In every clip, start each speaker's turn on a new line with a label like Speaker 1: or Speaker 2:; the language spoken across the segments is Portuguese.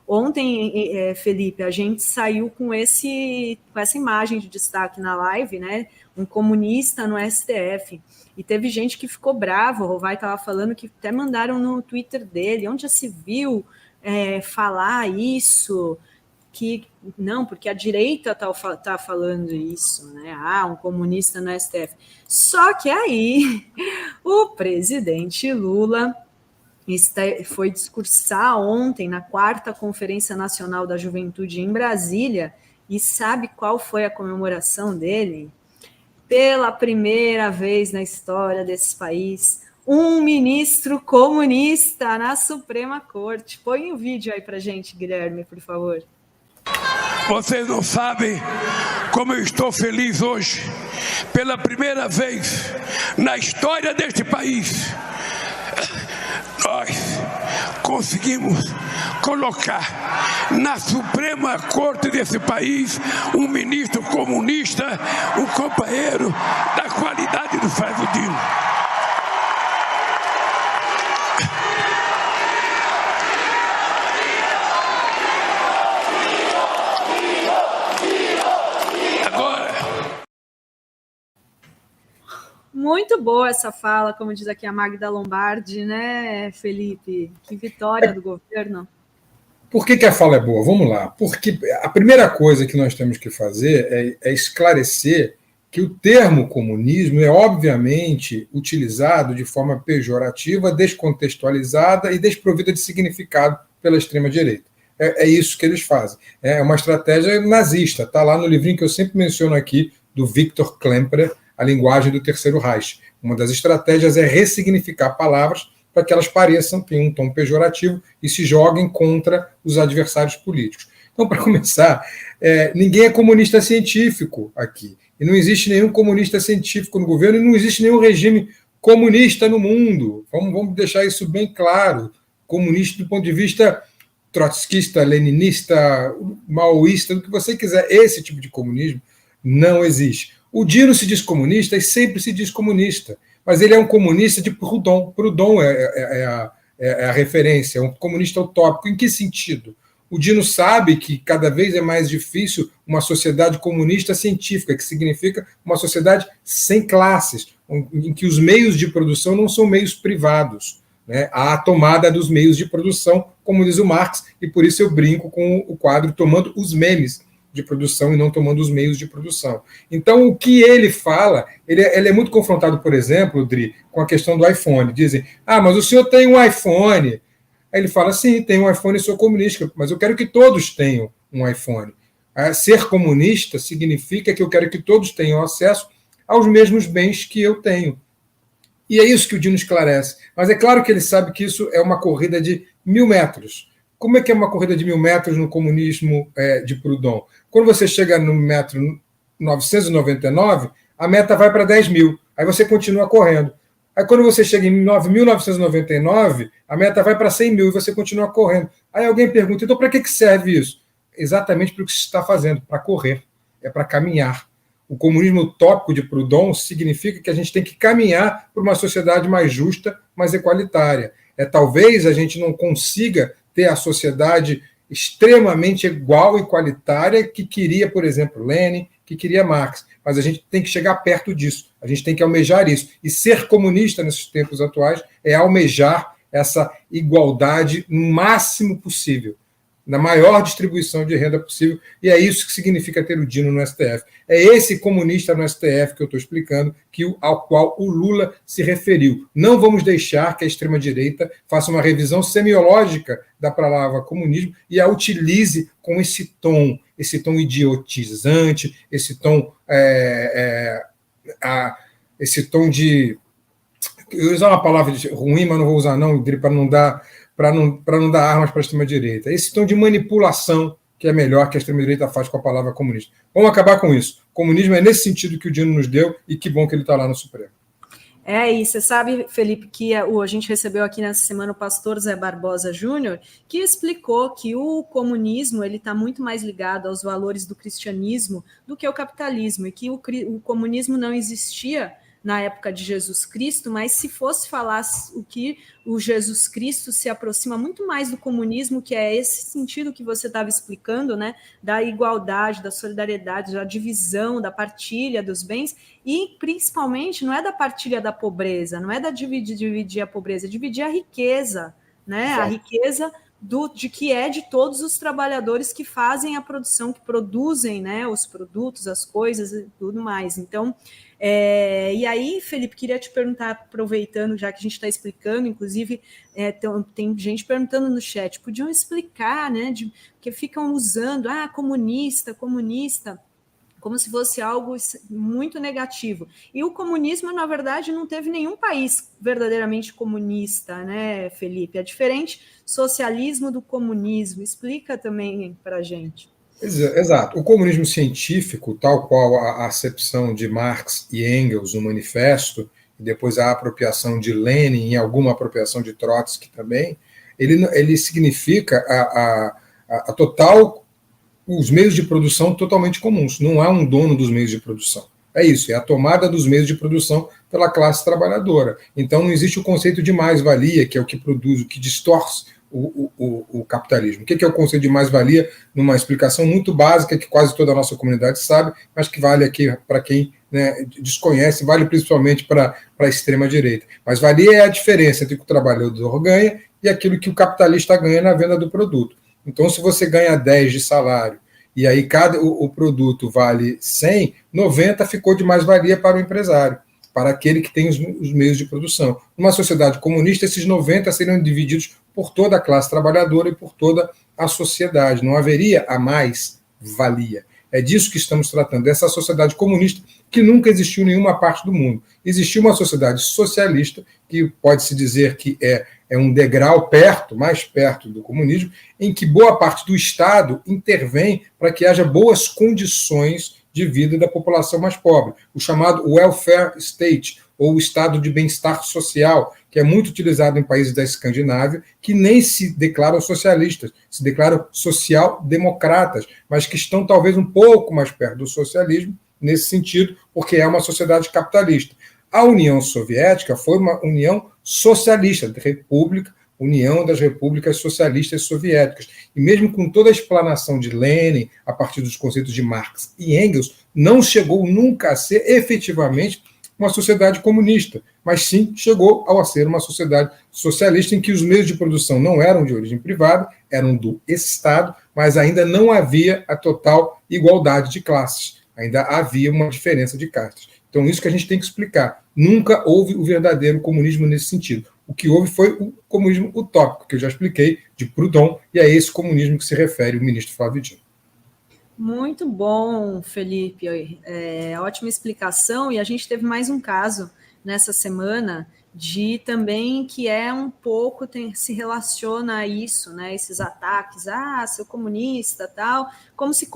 Speaker 1: Ontem, Felipe, a gente saiu com essa imagem de destaque na live, né? Um comunista no STF. E teve gente que ficou brava, o Rovai estava falando que até mandaram no Twitter dele, onde já se viu falar isso, que não, porque a direita tá falando isso, né? Um comunista no STF. Só que aí o presidente Lula foi discursar ontem na 4ª Conferência Nacional da Juventude em Brasília, e sabe qual foi a comemoração dele? Pela primeira vez na história desse país, um ministro comunista na Suprema Corte. Põe o vídeo aí pra gente, Guilherme, por favor.
Speaker 2: Vocês não sabem como eu estou feliz hoje. Pela primeira vez na história deste país, nós conseguimos colocar na Suprema Corte desse país um ministro comunista, um companheiro da qualidade do Flávio Dino.
Speaker 1: Muito boa essa fala, como diz aqui a Magda Lombardi, né, Felipe? Que vitória do governo.
Speaker 3: Por que a fala é boa? Vamos lá. Porque a primeira coisa que nós temos que fazer é esclarecer que o termo comunismo é obviamente utilizado de forma pejorativa, descontextualizada e desprovida de significado pela extrema-direita. É isso que eles fazem. É uma estratégia nazista. Está lá no livrinho que eu sempre menciono aqui, do Viktor Klemperer, A Linguagem do Terceiro Reich. Uma das estratégias é ressignificar palavras para que elas pareçam, tenham um tom pejorativo e se joguem contra os adversários políticos. Então, para começar, ninguém é comunista científico aqui. E não existe nenhum comunista científico no governo e não existe nenhum regime comunista no mundo. Vamos deixar isso bem claro. Comunista do ponto de vista trotskista, leninista, maoísta, do que você quiser. Esse tipo de comunismo não existe. O Dino se diz comunista e sempre se diz comunista, mas ele é um comunista de Proudhon. Proudhon é a referência, é um comunista utópico. Em que sentido? O Dino sabe que cada vez é mais difícil uma sociedade comunista científica, que significa uma sociedade sem classes, em que os meios de produção não são meios privados. Né? Há a tomada dos meios de produção, como diz o Marx, e por isso eu brinco com o quadro tomando os memes de produção e não tomando os meios de produção. Então, o que ele fala, ele é muito confrontado, por exemplo, Dri, com a questão do iPhone. Dizem, mas o senhor tem um iPhone. Aí ele fala, sim, tenho um iPhone e sou comunista, mas eu quero que todos tenham um iPhone. Ser comunista significa que eu quero que todos tenham acesso aos mesmos bens que eu tenho. E é isso que o Dino esclarece. Mas é claro que ele sabe que isso é uma corrida de 1.000 metros. Como é que é uma corrida de 1.000 metros no comunismo de Proudhon? Quando você chega no metro 999, a meta vai para 10.000. Aí você continua correndo. Aí quando você chega em 9.999, a meta vai para 100.000 e você continua correndo. Aí alguém pergunta, então para que serve isso? Exatamente para o que se está fazendo, para correr, é para caminhar. O comunismo utópico de Proudhon significa que a gente tem que caminhar para uma sociedade mais justa, mais equalitária. Talvez a gente não consiga ter a sociedade extremamente igual e igualitária que queria, por exemplo, Lenin, que queria Marx. Mas a gente tem que chegar perto disso, a gente tem que almejar isso. E ser comunista nesses tempos atuais é almejar essa igualdade no máximo possível, na maior distribuição de renda possível, e é isso que significa ter o Dino no STF. É esse comunista no STF que eu estou explicando, ao qual o Lula se referiu. Não vamos deixar que a extrema-direita faça uma revisão semiológica da palavra comunismo e a utilize com esse tom idiotizante, esse tom de... Eu vou usar uma palavra ruim, mas não vou usar não, para não dar armas para a extrema-direita. Esse tom de manipulação que é melhor que a extrema-direita faz com a palavra comunista. Vamos acabar com isso. Comunismo é nesse sentido que o Dino nos deu e que bom que ele está lá no Supremo.
Speaker 1: E você sabe, Felipe, que a gente recebeu aqui nessa semana o pastor Zé Barbosa Júnior, que explicou que o comunismo está muito mais ligado aos valores do cristianismo do que o capitalismo, e que o comunismo não existia na época de Jesus Cristo, mas se fosse falar o que o Jesus Cristo se aproxima muito mais do comunismo, que é esse sentido que você estava explicando, né, da igualdade, da solidariedade, da divisão, da partilha dos bens, e principalmente não é da partilha da pobreza, não é da dividir a pobreza, é dividir a riqueza, né, a riqueza de que é de todos os trabalhadores que fazem a produção, que produzem, né, os produtos, as coisas e tudo mais. Então, e aí, Felipe, queria te perguntar, aproveitando, já que a gente está explicando, inclusive tem gente perguntando no chat, podiam explicar, né, que ficam usando, comunista, como se fosse algo muito negativo. E o comunismo, na verdade, não teve nenhum país verdadeiramente comunista, né, Felipe? É diferente socialismo do comunismo. Explica também para a gente.
Speaker 3: Exato. O comunismo científico, tal qual a acepção de Marx e Engels no Manifesto, e depois a apropriação de Lenin e alguma apropriação de Trotsky também, ele significa a total... os meios de produção totalmente comuns. Não há um dono dos meios de produção. É isso, é a tomada dos meios de produção pela classe trabalhadora. Então não existe o conceito de mais-valia, que é o que produz, o que distorce o capitalismo. O que é o conceito de mais-valia? Numa explicação muito básica, que quase toda a nossa comunidade sabe, mas que vale aqui para quem, né, desconhece, vale principalmente para a extrema-direita. Mais-valia é a diferença entre o que o trabalhador ganha e aquilo que o capitalista ganha na venda do produto. Então, se você ganha 10 de salário e aí o produto vale 100, 90 ficou de mais-valia para o empresário, para aquele que tem os meios de produção. Numa sociedade comunista, esses 90 seriam divididos por toda a classe trabalhadora e por toda a sociedade. Não haveria a mais-valia. É disso que estamos tratando, dessa sociedade comunista que nunca existiu em nenhuma parte do mundo. Existiu uma sociedade socialista, que pode-se dizer que é um degrau mais perto do comunismo, em que boa parte do Estado intervém para que haja boas condições de vida da população mais pobre. O chamado welfare state, ou o estado de bem-estar social, que é muito utilizado em países da Escandinávia, que nem se declaram socialistas, se declaram social-democratas, mas que estão talvez um pouco mais perto do socialismo, nesse sentido, porque é uma sociedade capitalista. A União Soviética foi uma união socialista, de república, União das Repúblicas Socialistas Soviéticas. E mesmo com toda a explanação de Lenin, a partir dos conceitos de Marx e Engels, não chegou nunca a ser efetivamente uma sociedade comunista, mas sim chegou a ser uma sociedade socialista em que os meios de produção não eram de origem privada, eram do Estado, mas ainda não havia a total igualdade de classes, ainda havia uma diferença de castas. Então, isso que a gente tem que explicar. Nunca houve o verdadeiro comunismo nesse sentido. O que houve foi o comunismo utópico, que eu já expliquei, de Proudhon, e é esse comunismo que se refere o ministro Flávio Dino.
Speaker 1: Muito bom, Felipe. Ótima explicação. E a gente teve mais um caso nessa semana de também que é um pouco, se relaciona a isso, né? Esses ataques, seu comunista, tal, como se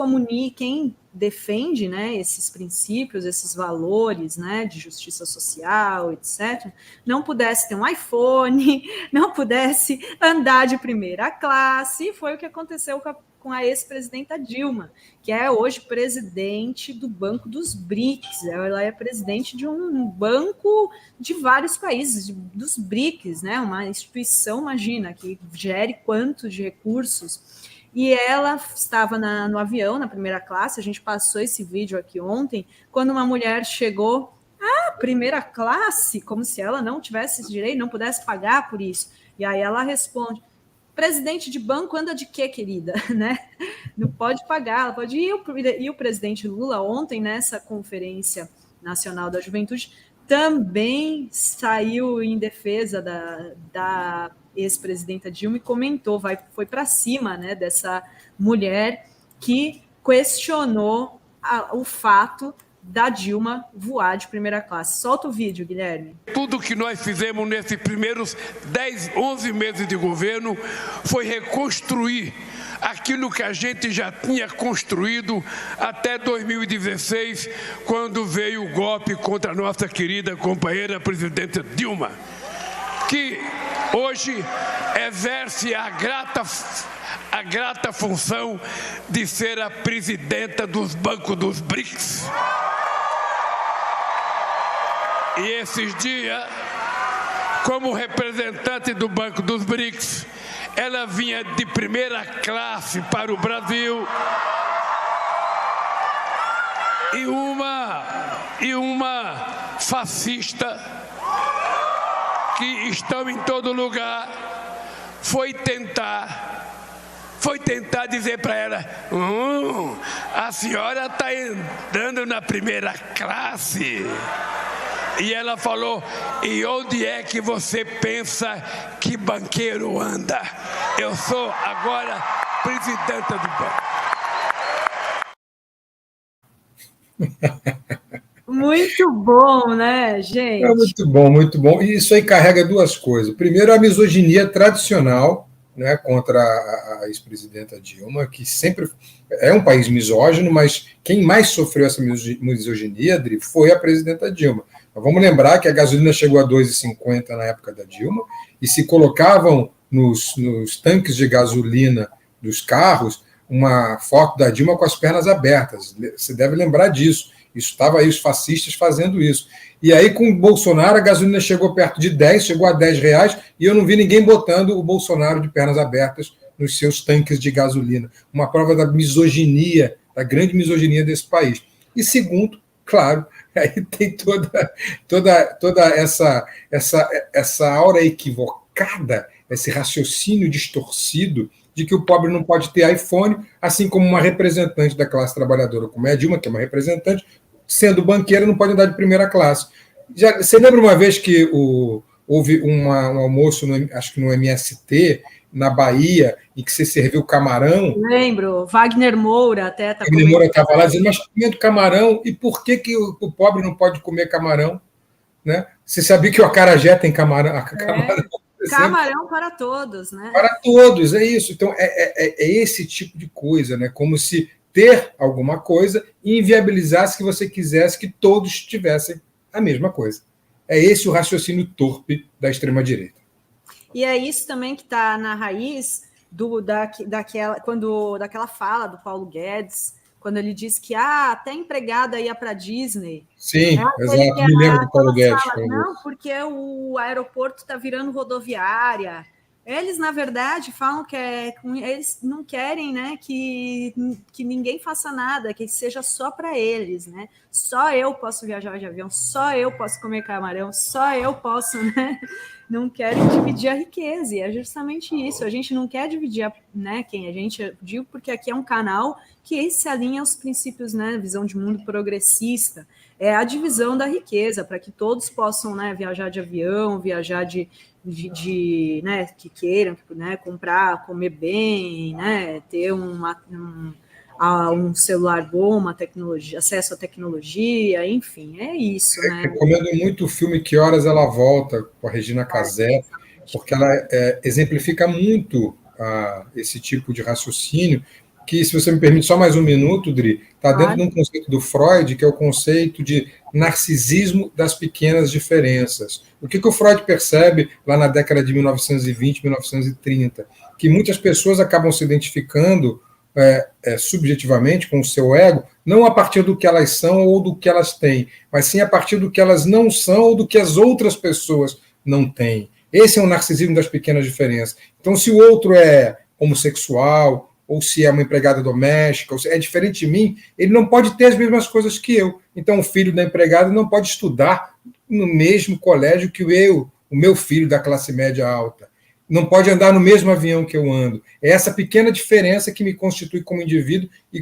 Speaker 1: quem defende, né, esses princípios, esses valores, né, de justiça social, etc., não pudesse ter um iPhone, não pudesse andar de primeira classe, e foi o que aconteceu com a ex-presidenta Dilma, que é hoje presidente do Banco dos BRICS. Ela é presidente de um banco de vários países, dos BRICS, né? Uma instituição, imagina, que gere quanto de recursos. E ela estava no avião, na primeira classe, a gente passou esse vídeo aqui ontem, quando uma mulher chegou, primeira classe, como se ela não tivesse esse direito, não pudesse pagar por isso. E aí ela responde, presidente de banco anda de quê, querida? Né? Não pode pagar, ela pode ir. E o presidente Lula, ontem, nessa Conferência Nacional da Juventude, também saiu em defesa da ex-presidenta Dilma e comentou, foi para cima, né, dessa mulher que questionou o fato da Dilma voar de primeira classe. Solta o vídeo, Guilherme.
Speaker 2: Tudo que nós fizemos nesses primeiros 11 meses de governo foi reconstruir aquilo que a gente já tinha construído até 2016, quando veio o golpe contra a nossa querida companheira presidente Dilma, que hoje exerce a grata função de ser a presidenta dos bancos dos BRICS. E esses dias, como representante do Banco dos BRICS, ela vinha de primeira classe para o Brasil. E uma fascista que estão em todo lugar foi tentar dizer para ela: a senhora está entrando na primeira classe. E ela falou: e onde é que você pensa que banqueiro anda? Eu sou agora presidenta do banco.
Speaker 1: Muito bom, né, gente?
Speaker 3: É muito bom, muito bom. E isso aí carrega duas coisas. Primeiro, a misoginia tradicional, né, contra a ex-presidenta Dilma, que sempre é um país misógino, mas quem mais sofreu essa misoginia, Adri, foi a presidenta Dilma. Mas vamos lembrar que a gasolina chegou a R$ 2,50 na época da Dilma, e se colocavam nos tanques de gasolina dos carros uma foto da Dilma com as pernas abertas. Você deve lembrar disso. Isso estava aí os fascistas fazendo isso. E aí, com o Bolsonaro, a gasolina chegou perto de 10, chegou a R$ 10, e eu não vi ninguém botando o Bolsonaro de pernas abertas nos seus tanques de gasolina. Uma prova da misoginia, da grande misoginia desse país. E segundo, claro, aí tem toda essa aura equivocada, esse raciocínio distorcido de que o pobre não pode ter iPhone, assim como uma representante da classe trabalhadora, como é a Dilma, que é uma representante, sendo banqueira, não pode andar de primeira classe. Você lembra uma vez que houve um almoço, acho que no MST, na Bahia, em que você serviu camarão?
Speaker 1: Lembro, Wagner Moura até está
Speaker 3: Wagner Moura estava lá dizendo, mas comendo camarão, e por que o pobre não pode comer camarão? Né? Você sabia que o acarajé tem camarão?
Speaker 1: Camarão para todos, né?
Speaker 3: Para todos, é isso. Então, é esse tipo de coisa, né? Como se ter alguma coisa inviabilizasse que você quisesse que todos tivessem a mesma coisa. É esse o raciocínio torpe da extrema-direita.
Speaker 1: E é isso também que está na raiz daquela fala do Paulo Guedes, quando ele disse que até empregada ia para a Disney.
Speaker 3: Sim, exato. Me lembro do Paulo Guedes.
Speaker 1: Não, porque o aeroporto está virando rodoviária. Eles, na verdade, falam que eles não querem, né, que ninguém faça nada, que seja só para eles, né? Só eu posso viajar de avião, só eu posso comer camarão, só eu posso, né? Não querem dividir a riqueza, e é justamente isso. A gente não quer dividir, né, quem a gente digo, porque aqui é um canal que se alinha aos princípios, né, visão de mundo progressista. É a divisão da riqueza, para que todos possam, né, viajar de avião, viajar né, que queiram, né, comprar, comer bem, né, ter um celular bom, uma tecnologia, acesso à tecnologia, enfim, é isso, né?
Speaker 3: Recomendo muito o filme Que Horas Ela Volta, com a Regina Casé, porque ela exemplifica muito esse tipo de raciocínio, que, se você me permite só mais um minuto, Dri, está dentro de um conceito do Freud, que é o conceito de narcisismo das pequenas diferenças. O que o Freud percebe lá na década de 1920, 1930? Que muitas pessoas acabam se identificando subjetivamente com o seu ego, não a partir do que elas são ou do que elas têm, mas sim a partir do que elas não são ou do que as outras pessoas não têm. Esse é o narcisismo das pequenas diferenças. Então, se o outro é homossexual, ou se é uma empregada doméstica, ou se é diferente de mim, ele não pode ter as mesmas coisas que eu. Então, o filho da empregada não pode estudar no mesmo colégio que o meu filho da classe média alta. Não pode andar no mesmo avião que eu ando. É essa pequena diferença que me constitui como indivíduo e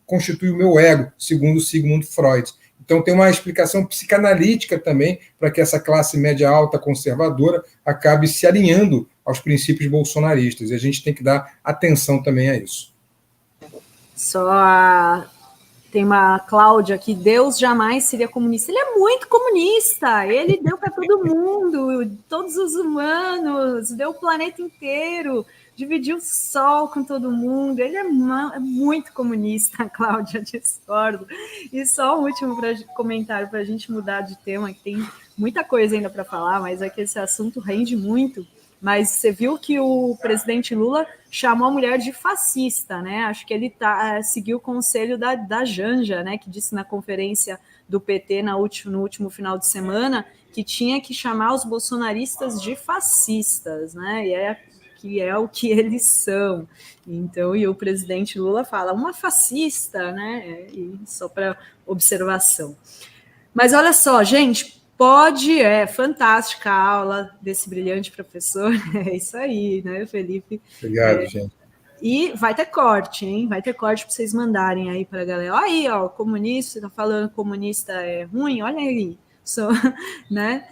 Speaker 3: constitui o meu ego, segundo Sigmund Freud. Então, tem uma explicação psicanalítica também para que essa classe média alta conservadora acabe se alinhando aos princípios bolsonaristas. E a gente tem que dar atenção também a isso.
Speaker 1: Tem uma Cláudia aqui, Deus jamais seria comunista. Ele é muito comunista, ele deu para todo mundo, todos os humanos, deu o planeta inteiro, dividiu o sol com todo mundo, ele é muito comunista, Cláudia, discordo. E só um último comentário para a gente mudar de tema, que tem muita coisa ainda para falar, mas é que esse assunto rende muito. mas você viu que o presidente Lula chamou a mulher de fascista, né? Acho que ele seguiu o conselho da Janja, né? Que disse na conferência do PT no último final de semana que tinha que chamar os bolsonaristas de fascistas, né? E é o que eles são. Então, e o presidente Lula fala, uma fascista, né? E só para observação. Mas olha só, gente, fantástica a aula desse brilhante professor. É isso aí, né, Felipe?
Speaker 3: Obrigado, gente.
Speaker 1: E vai ter corte, hein? Vai ter corte para vocês mandarem aí para a galera. Olha aí, ó, comunista, você tá falando que comunista é ruim? Olha aí, né?